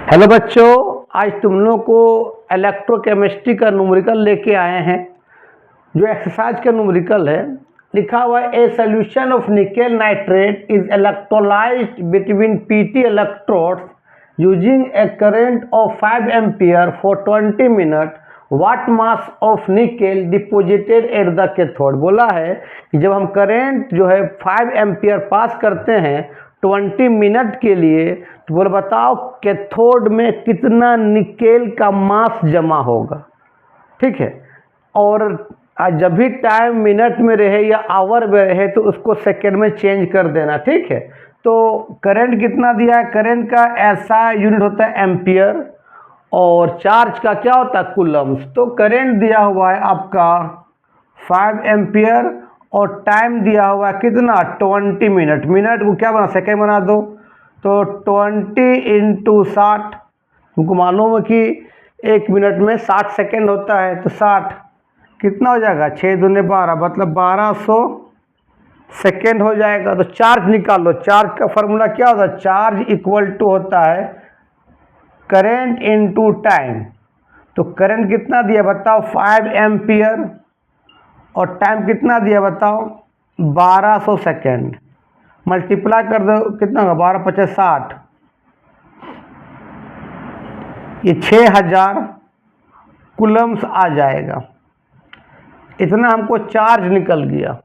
Hello बच्चों, आज तुम लोग को इलेक्ट्रोकेमिस्ट्री का न्यूमेरिकल लेके आए हैं। जो एक्सरसाइज का न्यूमेरिकल है, लिखा हुआ है a solution of nickel nitrate is electrolysed between PT electrodes using A current of 5 ampere for 20 minute. What mass of nickel deposited at the cathode. बोला है कि जब हम करंट जो है 5 एम्पियर पास करते हैं 20 मिनट के लिए, तो बोले बताओ कैथोड में कितना निकेल का मास जमा होगा। ठीक है, और जब भी टाइम मिनट में रहे या आवर में रहे तो उसको सेकेंड में चेंज कर देना। ठीक है, तो करंट कितना दिया है, करंट का ऐसा यूनिट होता है एम्पियर, और चार्ज का क्या होता है कूलम्स। तो करंट दिया हुआ है आपका 5 एम्पियर और टाइम दिया हुआ है कितना 20 मिनट। मिनट को क्या बना, सेकेंड बना दो, तो 20 इंटू 60। तुमको मालूम है कि 1 मिनट में 60 सेकेंड होता है, तो 60 कितना हो जाएगा 6 दूने 12, मतलब 1200 सेकेंड हो जाएगा। तो चार्ज निकाल लो। चार्ज का फॉर्मूला क्या होता है, चार्ज इक्वल टू होता है करंट इनटू टाइम। तो करंट कितना दिया बताओ 5 एम्पियर, और टाइम कितना दिया बताओ 1200 सेकेंड। मल्टीप्लाई कर दो, कितना होगा 12 50 60, ये 6000 कूलम्स आ जाएगा। इतना हमको चार्ज निकल गया।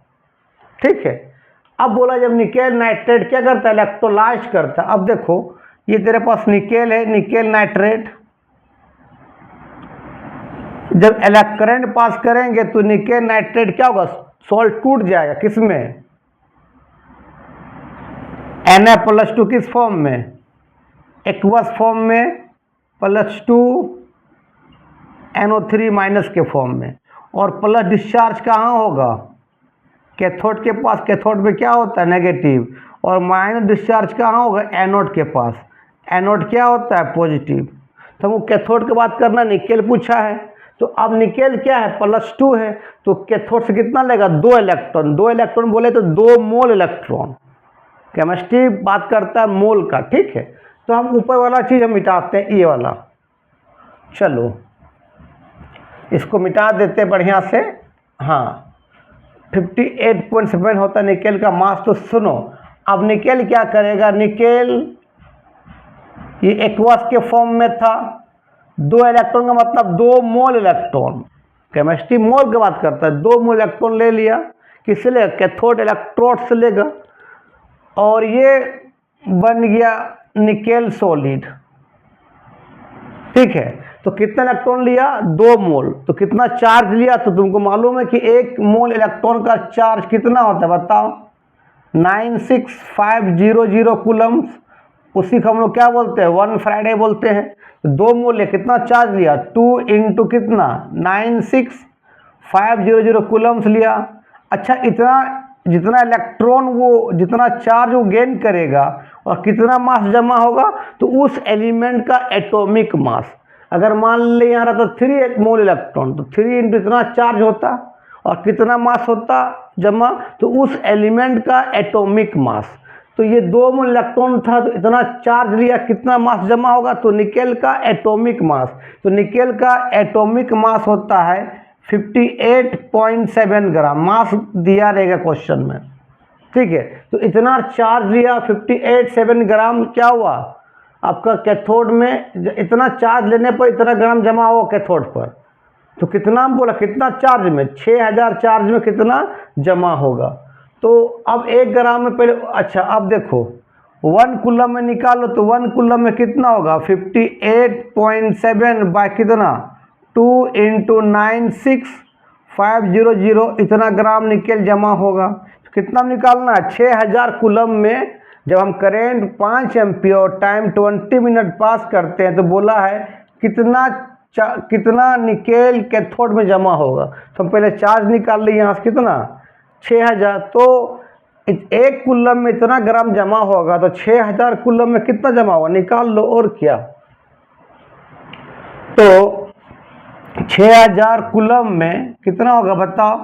ठीक है, अब बोला जब निकेल नाइट्रेट क्या करता है, इलेक्ट्रोलाइज करता है। अब देखो ये तेरे पास निकेल है, निकेल नाइट्रेट। जब करंट पास करेंगे तो निकेल नाइट्रेट क्या होगा, सॉल्ट टूट जाएगा। किसमें, Na+2 किस फॉर्म में, एक्वस फॉर्म में, +2 NO3- के फॉर्म में। और प्लस डिस्चार्ज कहाँ होगा, कैथोड के पास। कैथोड में क्या होता है नेगेटिव, और माइनस डिस्चार्ज कहाँ होगा एनोड के पास। एनोड क्या होता है पॉजिटिव। तो हमको कैथोड की बात करना, निकेल पूछा है, तो अब निकेल क्या है +2 है, तो कैथोड से कितना लेगा 2 इलेक्ट्रॉन। 2 इलेक्ट्रॉन बोले तो 2 मोल इलेक्ट्रॉन। केमिस्ट्री बात करता है मोल का। ठीक है, तो हम ऊपर वाला चीज़ हम मिटाते हैं, ये वाला। चलो इसको मिटा देते बढ़िया से। हाँ, 58.7 होता है निकेल का मास। तो सुनो, अब निकेल क्या करेगा, निकेल ये एक्वस के फॉर्म में था, 2 इलेक्ट्रॉन का मतलब 2 मोल इलेक्ट्रॉन। केमिस्ट्री मोल की बात करता है। 2 मोल इलेक्ट्रॉन ले लिया, किससे लेगा, कैथोड इलेक्ट्रोड से लेगा, और ये बन गया निकेल सॉलिड। ठीक है, तो कितना इलेक्ट्रॉन लिया 2 मोल। तो कितना चार्ज लिया, तो तुमको मालूम है कि 1 मोल इलेक्ट्रॉन का चार्ज कितना होता है बताओ, 96500 कूलम्स। उसी को हम लोग क्या बोलते हैं, 1 फैराडे बोलते हैं। तो 2 मोल कितना चार्ज लिया, 2 इंटू कितना 96500 कूलम्स लिया। अच्छा, इतना जितना इलेक्ट्रॉन वो जितना चार्ज वो गेन करेगा और कितना मास जमा होगा, तो उस एलिमेंट का एटॉमिक मास। अगर मान ले यहाँ रहता 3 मोल इलेक्ट्रॉन, तो 3 इंटू इतना चार्ज होता और कितना मास होता जमा, तो उस एलिमेंट का एटॉमिक मास। तो ये 2 मोल इलेक्ट्रॉन था, तो इतना चार्ज लिया, कितना मास जमा होगा, तो निकेल का एटॉमिक मास। तो निकेल का एटॉमिक मास होता है 58.7 ग्राम। मास दिया रहेगा क्वेश्चन में। ठीक है, तो इतना चार्ज लिया 58.7 ग्राम, क्या हुआ आपका कैथोड में। इतना चार्ज लेने पर इतना ग्राम जमा हुआ कैथोड पर। तो कितना बोला, कितना चार्ज में 6000 चार्ज में कितना जमा होगा। तो अब 1 ग्राम में पहले, अच्छा अब देखो 1 कूलम में निकालो, तो 1 कूलम में कितना होगा 58.7 बाय कितना 2 इंटू 96500, इतना ग्राम निकेल जमा होगा। तो कितना निकालना है 6000 कूलम में। जब हम करेंट 5 एम्पियर टाइम 20 मिनट पास करते हैं, तो बोला है कितना निकेल कैथोड में जमा होगा। तो हम पहले चार्ज निकाल लिए यहाँ से, कितना 6000। तो 1 कूलम में इतना ग्राम जमा होगा, तो 6000 कूलम में कितना जमा होगा निकाल लो, और क्या। तो 6000 कूलम में कितना होगा बताओ,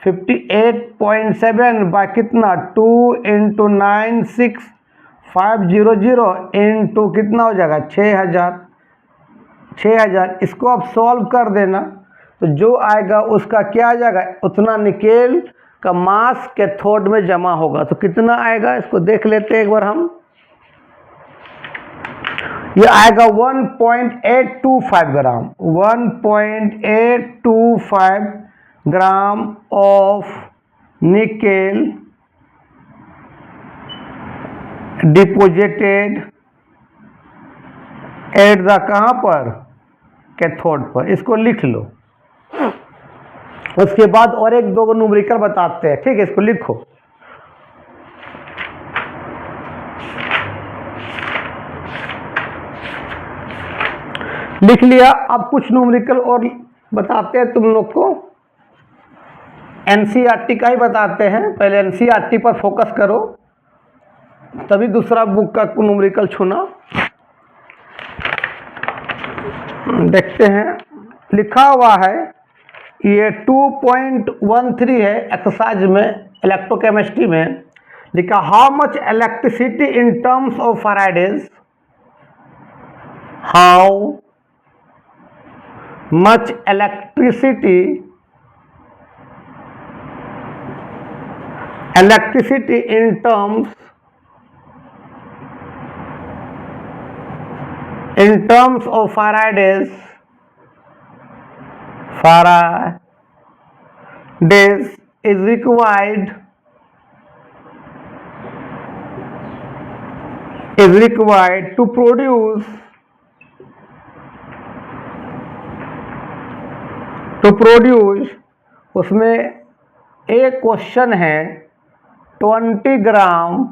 58.7 बाय कितना 2 इंटू 965 500 इंटू कितना हो जाएगा 6000। इसको आप सॉल्व कर देना तो जो आएगा उसका क्या आ जाएगा, उतना निकेल का मास कैथोड में जमा होगा। तो कितना आएगा इसको देख लेते हैं एक बार हम। ये आएगा 1.825 ग्राम, 1.825 gram of nickel deposited at the कहाँ पर, कैथोड पर। इसको लिख लो। उसके बाद और एक दो न्यूमेरिकल बताते हैं, ठीक है, इसको लिखो। लिख लिया। अब कुछ न्यूमेरिकल और बताते हैं तुम लोग को, एनसीईआरटी का ही बताते हैं। पहले एनसीईआरटी पर फोकस करो, तभी दूसरा बुक का न्यूमेरिकल छूना। देखते हैं, लिखा हुआ है ये 2.13 है एक्सरसाइज में, इलेक्ट्रोकेमिस्ट्री में लिखा, how much electricity in terms of Faraday's, how much electricity in terms of Faraday's is required to produce उसमें एक क्वेश्चन है 20 ग्राम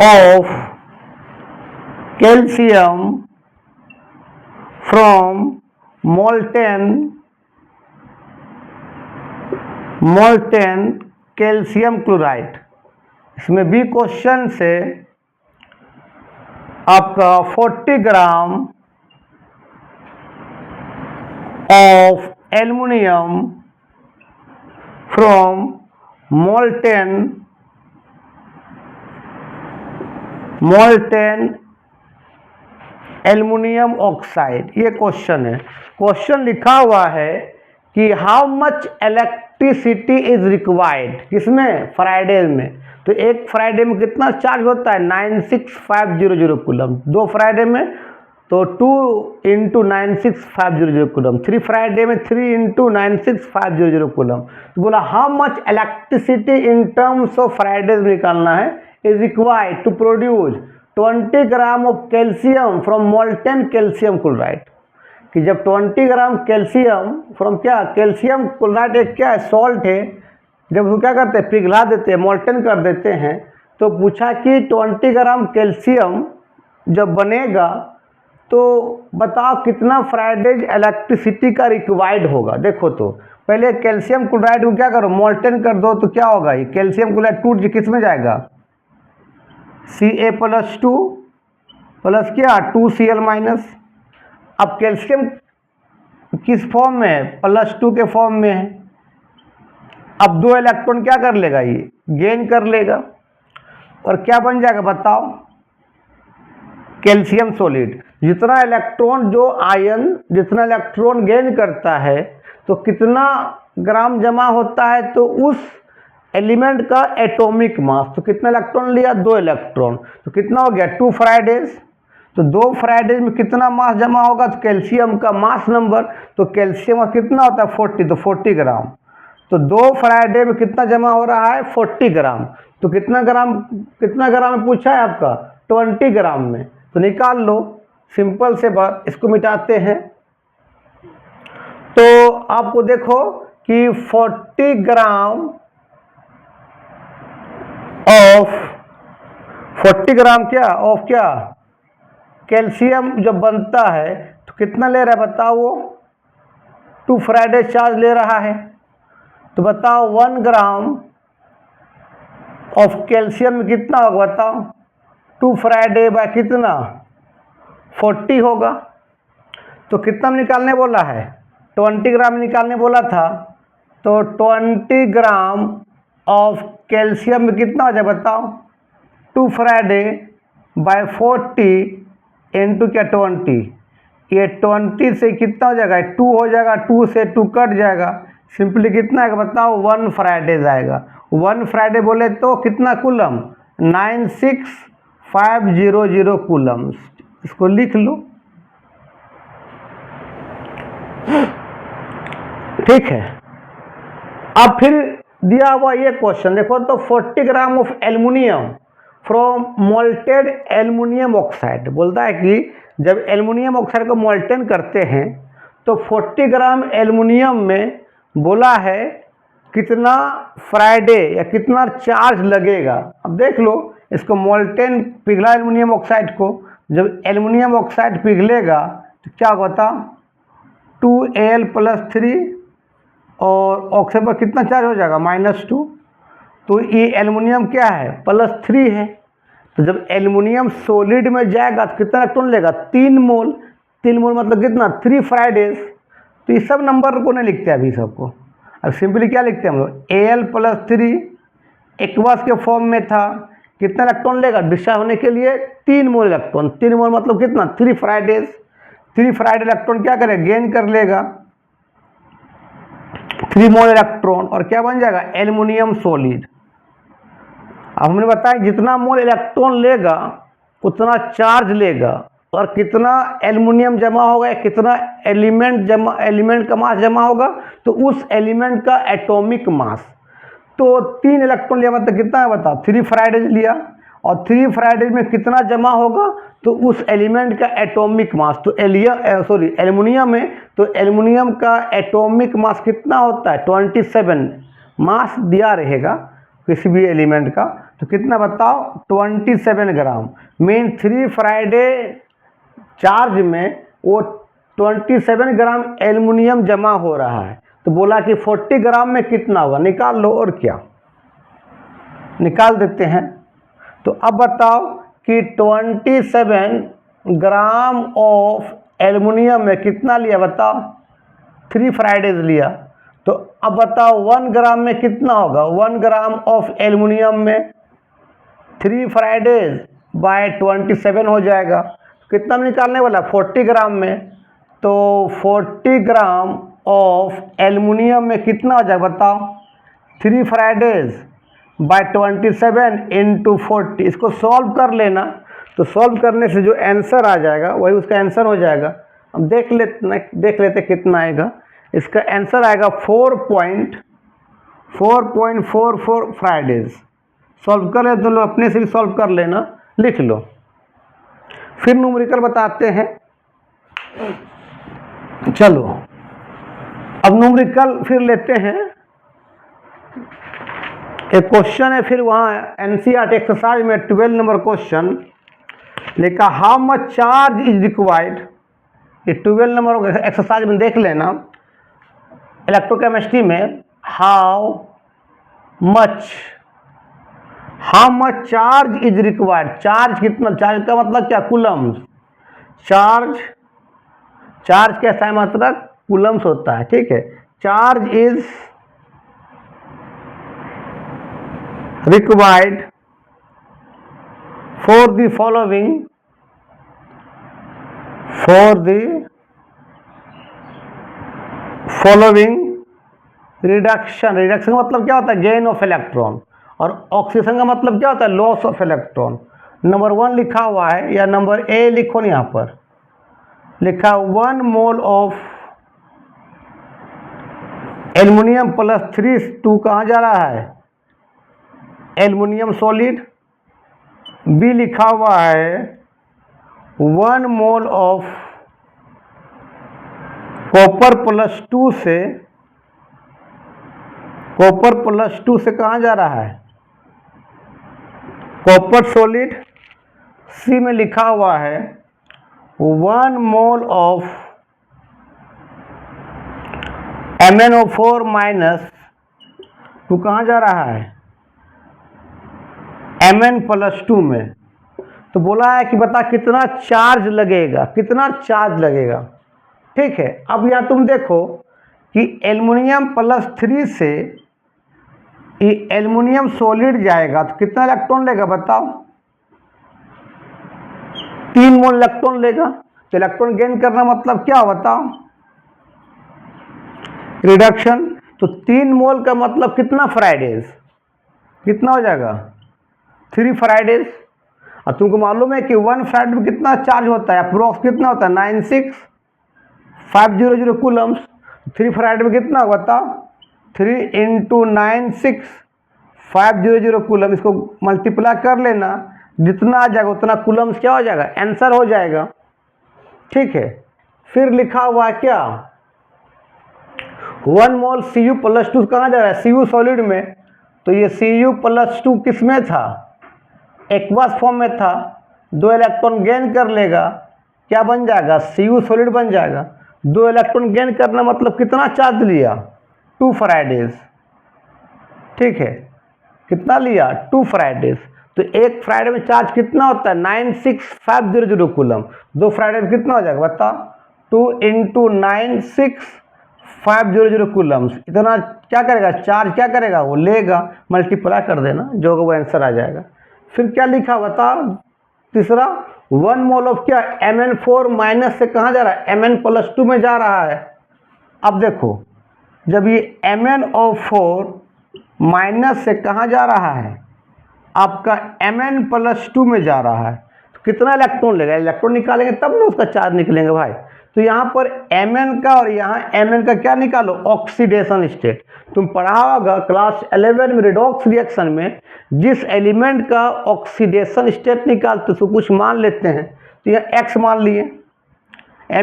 of calcium from molten calcium chloride. इसमें भी क्वेश्चन से आपका 40 gram of aluminium from molten aluminium oxide, ये question है। Question लिखा हुआ है कि how much electricity is required, किसमें, फ्राइडे में। तो एक फ्राइडे में कितना चार्ज होता है, 96500 कूलम। 2 फ्राइडे में तो 2 × 96500 कूलम। 3 फ्राइडे में 3 × 96500 कूलम। तो बोला how much electricity in terms of Faradays निकालना है, is required to produce 20 gram of calcium from molten calcium chloride. कि जब 20 ग्राम कैल्शियम फ्रॉम क्या, कैल्शियम क्लोराइड एक क्या है, सॉल्ट है, जब उसको क्या करते हैं, पिघला देते हैं, मोल्टेन कर देते हैं। तो पूछा कि 20 ग्राम कैल्शियम जब बनेगा तो बताओ कितना फ्राइडेज इलेक्ट्रिसिटी का रिक्वायर्ड होगा। देखो तो पहले कैल्शियम क्लोराइड को क्या करो, मोल्टेन कर दो, तो क्या होगा, ये कैल्शियम क्लोराइड टूट किस में जाएगा, Ca+2 प्लस क्या 2Cl-। अब कैल्शियम किस फॉर्म में है, +2 के फॉर्म में है। अब 2 इलेक्ट्रॉन क्या कर लेगा, ये गेन कर लेगा, और क्या बन जाएगा बताओ, कैल्शियम सॉलिड। जितना इलेक्ट्रॉन जो आयन जितना इलेक्ट्रॉन गेन करता है तो कितना ग्राम जमा होता है, तो उस एलिमेंट का एटॉमिक मास। तो कितना इलेक्ट्रॉन लिया, 2 इलेक्ट्रॉन, तो कितना हो गया 2 फ्राइडेज। तो 2 फ्राइडेज में कितना मास जमा होगा, तो कैल्शियम का मास नंबर, तो कैल्शियम का कितना होता है 40, तो 40 ग्राम। तो 2 फ्राइडे में कितना जमा हो रहा है, 40 ग्राम। तो कितना ग्राम में पूछा है आपका, 20 ग्राम में। तो निकाल लो, सिंपल से बात, इसको मिटाते हैं। तो आपको देखो कि 40 ग्राम ऑफ क्या कैल्शियम जब बनता है तो कितना ले रहा है बताओ, वो 2 फ्राइडे चार्ज ले रहा है। तो बताओ 1 ग्राम ऑफ कैल्शियम में कितना होगा बताओ, 2 फ्राइडे बाय कितना 40 होगा। तो कितना निकालने बोला है, 20 ग्राम निकालने बोला था। तो 20 ग्राम ऑफ कैल्शियम में कितना हो जाए बताओ, 2 फ्राइडे बाय 40 इंटू क्या 20, ये 20 से कितना हो जाएगा, 2 हो जाएगा, 2 से 2 कट जाएगा, सिंपली कितना है बताओ 1 फ्राइडे आएगा। 1 फ्राइडे बोले तो कितना कूलम, 96500 कूलम। इसको लिख लो, ठीक है। अब फिर दिया हुआ ये क्वेश्चन देखो तो 40 gram of aluminium from molted aluminium oxide, बोलता है कि जब एल्युमिनियम ऑक्साइड को मोल्टेन करते हैं तो 40 ग्राम एल्युमिनियम में बोला है कितना फ्राइडे या कितना चार्ज लगेगा। अब देख लो इसको मोल्टेन पिघला एल्युमिनियम ऑक्साइड को, जब एल्युमिनियम ऑक्साइड पिघलेगा तो क्या होता 2Al+3 और ऑक्साइड पर कितना चार्ज हो जाएगा -2, तो ये एल्युमिनियम क्या है +3 है। तो जब एल्युमिनियम सॉलिड में जाएगा तो कितना इलेक्ट्रॉन लेगा 3 मोल, 3 मोल मतलब कितना 3 फ्राइडेज। तो ये सब नंबर को नहीं लिखते अभी सबको, अब सिंपली क्या लिखते हैं हम लोग Al+3 एक्वस के फॉर्म में था, कितना इलेक्ट्रॉन लेगा डिस्चार्ज होने के लिए 3 मोल इलेक्ट्रॉन, 3 मोल मतलब कितना 3 फ्राइडेज। 3 फ्राइडे इलेक्ट्रॉन क्या करेगा गेन कर लेगा 3 मोल इलेक्ट्रॉन और क्या बन जाएगा एल्युमिनियम सॉलिड। अब हमने बताया जितना मोल इलेक्ट्रॉन लेगा उतना चार्ज लेगा, और कितना एल्युमिनियम जमा होगा, कितना एलिमेंट का मास जमा होगा, तो उस एलिमेंट का एटॉमिक मास। तो 3 इलेक्ट्रॉन लिया मतलब कितना है बताओ 3 फ्राइडेज लिया, और 3 फ्राइडेज में कितना जमा होगा तो उस एलिमेंट का एटॉमिक मास। तो एल्युमिनियम है तो एल्युमिनियम का एटॉमिक मास कितना होता है 27 मास दिया रहेगा किसी भी एलिमेंट का, तो कितना बताओ 27 ग्राम। मीन 3 फ्राइडे चार्ज में वो 27 ग्राम एल्युमिनियम जमा हो रहा है। तो बोला कि 40 ग्राम में कितना होगा, निकाल लो, और क्या निकाल देते हैं। तो अब बताओ कि 27 ग्राम ऑफ एल्युमिनियम में कितना लिया बताओ 3 फ्राइडेज लिया, तो अब बताओ 1 ग्राम में कितना होगा, 1 ग्राम ऑफ एल्युमिनियम में 3 फ्राइडेज बाय 27 हो जाएगा। कितना में निकालने वाला 40 ग्राम में, तो 40 ग्राम ऑफ एल्युमिनियम में कितना हो जाएगा बताओ 3 फ्राइडेज बाय 27 इंटू 40। इसको सॉल्व कर लेना, तो सॉल्व करने से जो आंसर आ जाएगा वही उसका आंसर हो जाएगा। अब देख लेते कितना आएगा। इसका आंसर आएगा 4.44 फ्राइडेज। सॉल्व कर ले तो लो, अपने से भी सॉल्व कर लेना, लिख लो। फिर न्यूमेरिकल बताते हैं, चलो अब न्यूमेरिकल फिर लेते हैं। एक क्वेश्चन है फिर वहाँ एनसीईआरटी एक्सरसाइज में 12 नंबर क्वेश्चन लिखा how much charge is required. ये 12 नंबर एक्सरसाइज में देख लेना इलेक्ट्रोकेमिस्ट्री में how much charge is required. Charge कितना, चार्ज का मतलब क्या कूलम्स, चार्ज कैसा है मतलब कूलम्स होता है, ठीक है। Charge is required for the following reduction का मतलब क्या होता है गेन ऑफ इलेक्ट्रॉन, और ऑक्सीडेशन का मतलब क्या होता है लॉस ऑफ इलेक्ट्रॉन। नंबर 1 लिखा हुआ है या नंबर ए लिखो, यहाँ पर लिखा 1 मोल ऑफ एल्युमिनियम +3 2 कहाँ जा रहा है एल्युमिनियम सॉलिड। बी लिखा हुआ है 1 मोल ऑफ कॉपर +2 से कहाँ जा रहा है कॉपर सॉलिड। सी में लिखा हुआ है 1 मोल ऑफ MnO4- तो कहाँ जा रहा है Mn+2 में। तो बोला है कि बता कितना चार्ज लगेगा, ठीक है। अब यहाँ तुम देखो कि एल्युमिनियम +3 से ये एल्युमिनियम सॉलिड जाएगा तो कितना इलेक्ट्रॉन लेगा बताओ 3 मोल इलेक्ट्रॉन लेगा। तो इलेक्ट्रॉन गेन करना मतलब क्या बताओ, रिडक्शन। तो 3 मोल का मतलब कितना फ्राइडेज, कितना हो जाएगा 3 फ्राइडेज। और तुमको मालूम है कि 1 फ्राइड में कितना चार्ज होता है, अप्रोक्स कितना होता है 96500 कूलम्स। 3 फ्राइड में कितना बताओ, 3 × 96500 कूलम। इसको मल्टीप्लाई कर लेना, जितना आ जाएगा उतना कूलम्स क्या हो जाएगा, आंसर हो जाएगा। ठीक है, फिर लिखा हुआ है क्या 1 मोल Cu+2 कहाँ जा रहा है, Cu सॉलिड में। तो ये Cu+2 किस में था, एक्वस फॉर्म में था। 2 इलेक्ट्रॉन गेन कर लेगा, क्या बन जाएगा, Cu सॉलिड बन जाएगा। 2 इलेक्ट्रॉन गेन करना मतलब कितना चार्ज लिया, 2 फ्राइडेज। ठीक है, कितना लिया 2 फ्राइडेज। तो एक फ्राइडे में चार्ज कितना होता है 96500 कूलम। 2 फ्राइडे में कितना हो जाएगा बता, 2 × 96500 कूलम्स। इतना क्या करेगा, चार्ज क्या करेगा, वो लेगा, मल्टीप्लाई कर देना, जो वो आंसर आ जाएगा। फिर क्या लिखा बता, तीसरा 1 मोल ऑफ क्या, Mn4 माइनस से कहाँ जा रहा है, Mn+2 में जा रहा है। अब देखो, जब ये MnO4 माइनस से कहाँ जा रहा है, आपका Mn+2 में जा रहा है, तो कितना इलेक्ट्रॉन लेगा, इलेक्ट्रॉन निकालेंगे तब ना उसका चार्ज निकलेंगे भाई। तो यहाँ पर Mn का और यहाँ Mn का क्या निकालो, ऑक्सीडेशन स्टेट। तुम पढ़ा होगा क्लास 11 में रिडॉक्स रिएक्शन में, जिस एलिमेंट का ऑक्सीडेशन स्टेट निकालते उसको कुछ मान लेते हैं। तो यहाँ x मान लिए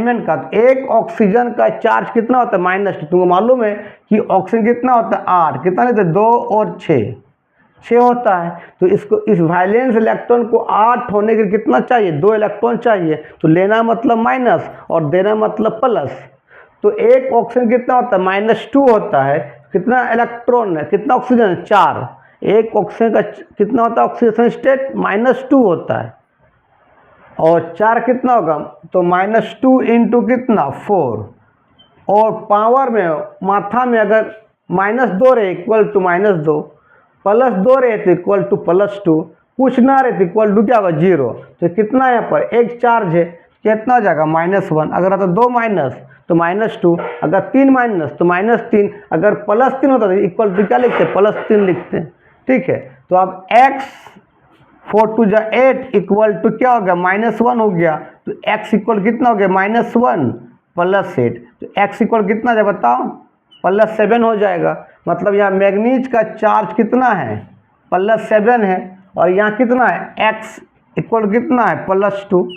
Mn का। तो एक ऑक्सीजन का चार्ज कितना होता है -2। तुमको मालूम है कि ऑक्सीजन कितना होता है 8, कितना लेते हैं 2 और 6 होता है। तो इसको, इस वैलेंस इलेक्ट्रॉन को 8 होने के लिए कितना चाहिए, 2 इलेक्ट्रॉन चाहिए। तो लेना मतलब माइनस और देना मतलब प्लस। तो एक ऑक्सीजन कितना होता है -2 होता है, कितना इलेक्ट्रॉन है, कितना ऑक्सीजन है 4। एक ऑक्सीजन का कितना होता है ऑक्सीडेशन स्टेट -2 होता है, और 4 कितना होगा, तो -2 × कितना 4। और पावर में माथा में अगर -2 रहे इक्वल टू -2, +2 रहे तो इक्वल टू +2, कुछ ना रहे तो इक्वल टू क्या होगा 0। तो कितना यहाँ पर एक चार्ज है, कितना हो जाएगा -1। अगर आता 2 माइनस तो -2, अगर 3 माइनस तो -3, अगर +3 होता तो इक्वल टू क्या लिखते हैं, +3 लिखते हैं। ठीक है, तो अब x 4 × 2 = 8 इक्वल टू क्या हो गया -1 हो गया। तो x इक्वल कितना हो गया -1 + 8। तो x इक्वल कितना है बताओ, +7 हो जाएगा। मतलब यहाँ मैग्नीज का चार्ज कितना है +7 है, और यहाँ कितना है x इक्वल कितना है +2।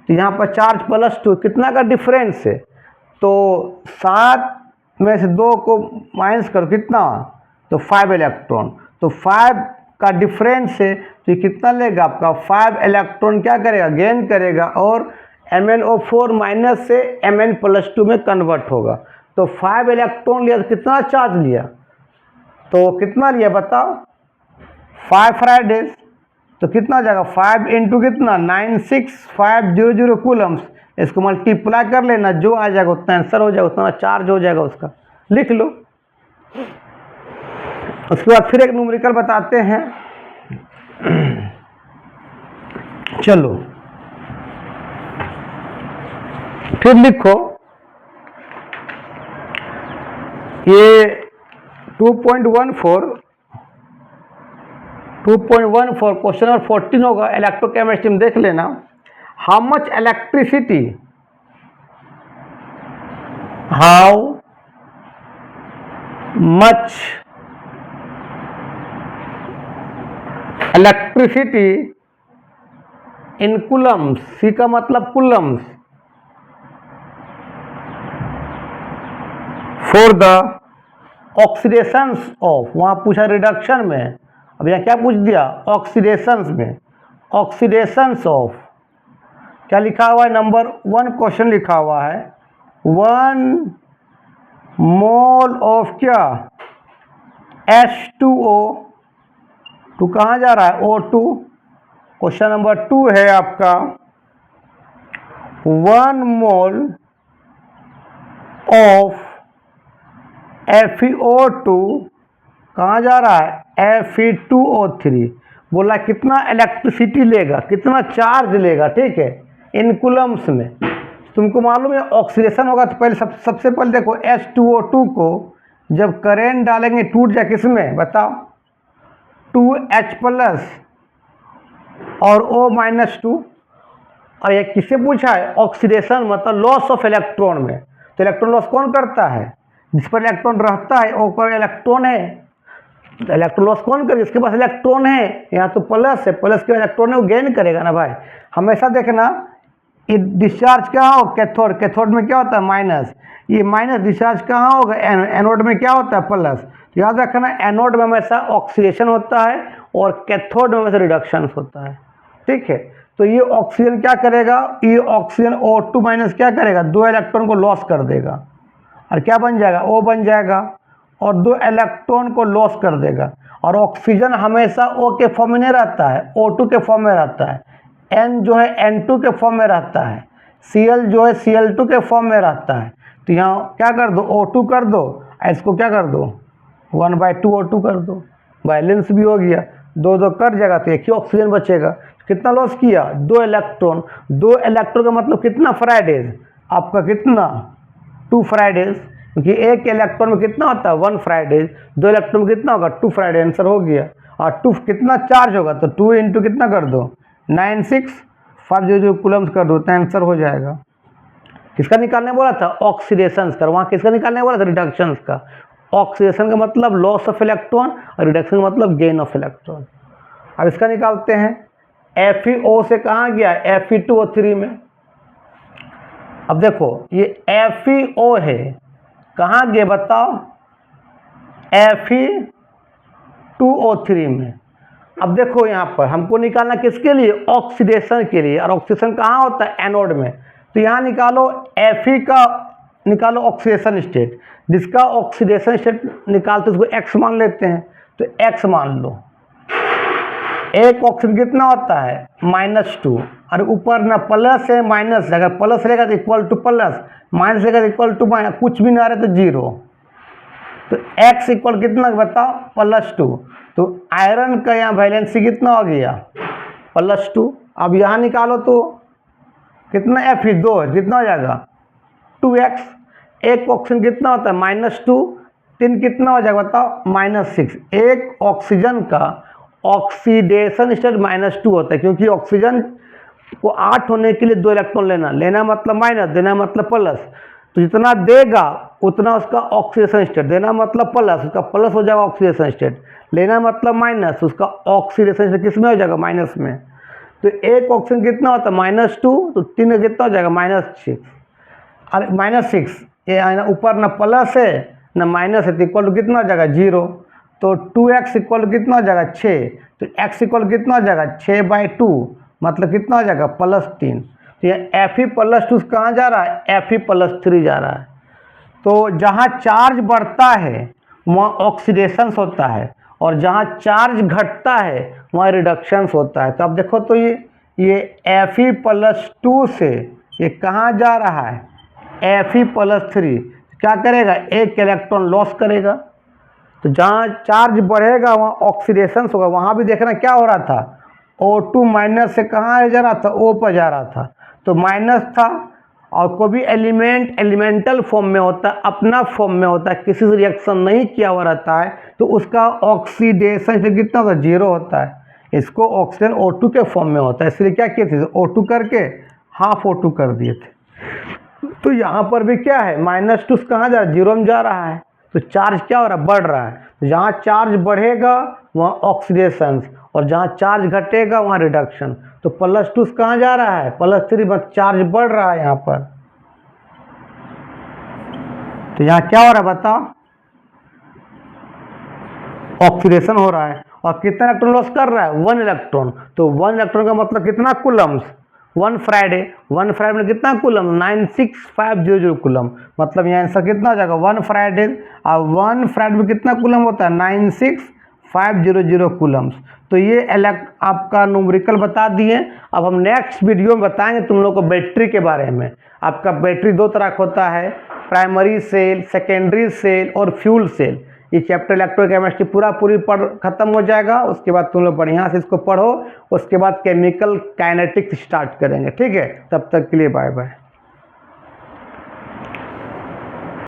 तो यहाँ पर चार्ज +2, कितना का डिफरेंस है, तो 7 में से 2 को माइनस करो कितना, तो 5 इलेक्ट्रॉन। तो 5 का डिफरेंस है, तो ये कितना लेगा आपका 5 इलेक्ट्रॉन क्या करेगा, गेन करेगा, और MnO4 माइनस से Mn+2 में कन्वर्ट होगा। तो 5 इलेक्ट्रॉन लिया तो कितना चार्ज लिया, तो कितना लिया बताओ 5 फ्राइडेज। तो कितना हो जाएगा 5 × कितना 96500 कूलम्स। इसको मल्टीप्लाई कर लेना, जो आ जाएगा उतना आंसर हो जाएगा, उतना चार्ज हो जाएगा उसका, लिख लो। उसके बाद फिर एक न्यूमेरिकल बताते हैं। चलो फिर लिखो, ये 2.14 क्वेश्चन नंबर 14 होगा, इलेक्ट्रोकेमिस्ट्री में देख लेना। How much electricity in coulombs, C का मतलब coulombs, for the oxidation of, वहाँ पूछा रिडक्शन में, अब यहाँ क्या पूछ दिया ऑक्सीडेशन में, ऑक्सीडेशंस ऑफ, क्या लिखा हुआ है नंबर 1 क्वेश्चन लिखा हुआ है 1 मोल ऑफ क्या H2O, तो कहाँ जा रहा है O2। क्वेश्चन नंबर 2 है आपका 1 मोल ऑफ FeO2, कहाँ जा रहा है Fe2O3। बोला कितना इलेक्ट्रिसिटी लेगा, कितना चार्ज लेगा। ठीक है, इन कूलम्स में। तुमको मालूम है ऑक्सीडेशन होगा तो पहले सबसे पहले देखो H2O2 को जब करेंट डालेंगे टूट जाए किस में बताओ, 2H+ और O-2। और ये किससे पूछा है, ऑक्सीडेशन मतलब लॉस ऑफ इलेक्ट्रॉन में। तो इलेक्ट्रॉन लॉस कौन करता है, जिस पर इलेक्ट्रॉन रहता है वो पर इलेक्ट्रॉन है। तो इलेक्ट्रॉन लॉस कौन करे, जिसके पास इलेक्ट्रॉन है। यहाँ तो प्लस है, प्लस के इलेक्ट्रॉन है वो गेन करेगा ना भाई। हमेशा देखना ये डिस्चार्ज कहाँ हो, कैथोड, कैथोड में क्या होता है माइनस, ये माइनस डिस्चार्ज कहाँ होगा, एनोड में क्या होता है प्लस। तो याद रखना एनोड में हमेशा ऑक्सीडेशन होता है और कैथोड में हमेशा रिडक्शन होता है, ठीक है। तो ये ऑक्सीजन क्या करेगा, ये ऑक्सीजन O2- क्या करेगा, 2 इलेक्ट्रॉन को लॉस कर देगा और क्या बन जाएगा, O बन जाएगा और 2 इलेक्ट्रॉन को लॉस कर देगा। और ऑक्सीजन हमेशा O के फॉर्म में नहीं रहता है, O2 के फॉर्म में रहता है। N जो है N2 के फॉर्म में रहता है, Cl जो है Cl2 के फॉर्म में रहता है। तो यहाँ क्या कर दो, O2 कर दो, इसको क्या कर दो 1/2 O2 कर दो, बैलेंस भी हो गया, 2 कट जाएगा तो एक ही ऑक्सीजन बचेगा। कितना लॉस किया, 2 इलेक्ट्रॉन। 2 इलेक्ट्रॉन का मतलब कितना फ्राइडेज आपका, कितना 2 फ्राइडेज, क्योंकि एक इलेक्ट्रॉन में कितना होता है 1 फ्राइडेज, 2 इलेक्ट्रॉन में कितना होगा 2 फ्राइडेज, आंसर हो गया। और 2 कितना चार्ज होगा, तो 2 × कितना कर दो 96,500 कूलम्स कर दो, तो आंसर हो जाएगा। किसका निकालने बोला था, ऑक्सीडेशन का। वहाँ किसका निकालने बोला था, रिडक्शन का। ऑक्सीडेशन का मतलब लॉस ऑफ इलेक्ट्रॉन और रिडक्शन का मतलब गेन ऑफ इलेक्ट्रॉन। अब इसका निकालते हैं, FeO से कहाँ गया, Fe2O3 में। अब देखो ये FeO है, कहाँ गए बताओ, Fe2O3 में। अब देखो यहाँ पर हमको निकालना किसके लिए, ऑक्सीडेशन के लिए। और ऑक्सीडेशन कहाँ होता है, एनोड में। तो यहाँ निकालो Fe का, निकालो ऑक्सीडेशन स्टेट, जिसका ऑक्सीडेशन स्टेट निकालते उसको X मान लेते हैं। तो X मान लो, एक ऑक्सीजन कितना होता है -2, और ऊपर ना प्लस है माइनस है, अगर प्लस रहेगा तो इक्वल टू प्लस, माइनस रहेगा तो इक्वल टू माइनस, कुछ भी ना रहे तो 0। तो X इक्वल कितना बताओ +2। तो आयरन का यहाँ वैलेंसी कितना हो गया +2। अब यहाँ निकालो तो कितना, Fe2 है, कितना हो जाएगा 2x। एक ऑक्सीजन कितना होता है -2, 3 कितना हो जाएगा बताओ -6। एक ऑक्सीजन का ऑक्सीडेशन स्टेट -2 होता है, क्योंकि ऑक्सीजन को 8 होने के लिए 2 इलेक्ट्रॉन लेना मतलब माइनस, देना मतलब प्लस। तो जितना देगा उतना उसका ऑक्सीडेशन स्टेट, देना मतलब प्लस, उसका प्लस हो जाएगा ऑक्सीडेशन स्टेट, लेना मतलब माइनस, उसका ऑक्सीडेशन स्टेट किस में हो जाएगा, माइनस में। तो एक ऑक्सीजन कितना होता है -2, तो 3 का कितना हो जाएगा -6। और -6 ये ऊपर ना प्लस है ना माइनस है, तो इक्वल टू कितना हो जाएगा 0। तो 2x इक्वल कितना हो जाएगा 6। तो x इक्वल कितना हो जाएगा 6/2, मतलब कितना हो जाएगा +3। तो ये Fe+2 कहाँ जा रहा है, Fe+3 जा रहा है। तो जहाँ चार्ज बढ़ता है वहाँ ऑक्सीडेशन होता है, और जहाँ चार्ज घटता है वहाँ रिडक्शन होता है। तो अब देखो तो ये Fe+2 से ये कहाँ जा रहा है, Fe+3 क्या करेगा, एक इलेक्ट्रॉन लॉस करेगा। तो जहाँ चार्ज बढ़ेगा वहाँ ऑक्सीडेशन होगा। वहाँ भी देखना क्या हो रहा था, O2- से कहाँ जा रहा था, O पर जा रहा था, तो माइनस था। और कोई भी एलिमेंट एलिमेंटल फॉर्म में होता है, अपना फॉर्म में होता है, किसी से रिएक्शन नहीं किया हुआ रहता है, तो उसका ऑक्सीडेशन से कितना होता है, 0 होता है। इसको ऑक्सीजन O2 के फॉर्म में होता है, इसलिए क्या किए थे, O2 करके हाफ O2 कर दिए थे। तो यहाँ पर भी क्या है, -2 कहाँ जा रहा है, 0 में जा रहा है। तो चार्ज क्या हो रहा है, बढ़ रहा है। तो जहाँ चार्ज बढ़ेगा वहाँ ऑक्सीडेशन, और जहाँ चार्ज घटेगा वहाँ रिडक्शन। तो +2 कहाँ जा रहा है, +3 में चार्ज बढ़ रहा है यहाँ पर। तो यहाँ क्या हो रहा है बताओ, ऑक्सीडेशन हो रहा है। और कितना इलेक्ट्रॉन लॉस कर रहा है, 1 इलेक्ट्रॉन। तो 1 इलेक्ट्रॉन का मतलब कितना कूलम्स, 1 फ्राइडे, 1 फ्राइडे में कितना कूलम, 96,500 कूलम। मतलब यहाँ आंसर कितना हो जाएगा 1 फ्राइडे। और 1 फ्राइडे में कितना कूलम होता है, 96,500 कूलम्स। तो ये आपका न्यूमेरिकल बता दिए। अब हम नेक्स्ट वीडियो में बताएंगे तुम लोग को बैटरी के बारे में। आपका बैटरी 2 तरह का होता है, प्राइमरी सेल, सेकेंडरी सेल और फ्यूल सेल। ये चैप्टर इलेक्ट्रोकेमिस्ट्री पूरी पढ़ खत्म हो जाएगा। उसके बाद तुम लोग बढ़िया से इसको पढ़ो, उसके बाद केमिकल काइनेटिक्स स्टार्ट करेंगे। ठीक है, तब तक के लिए बाय बाय।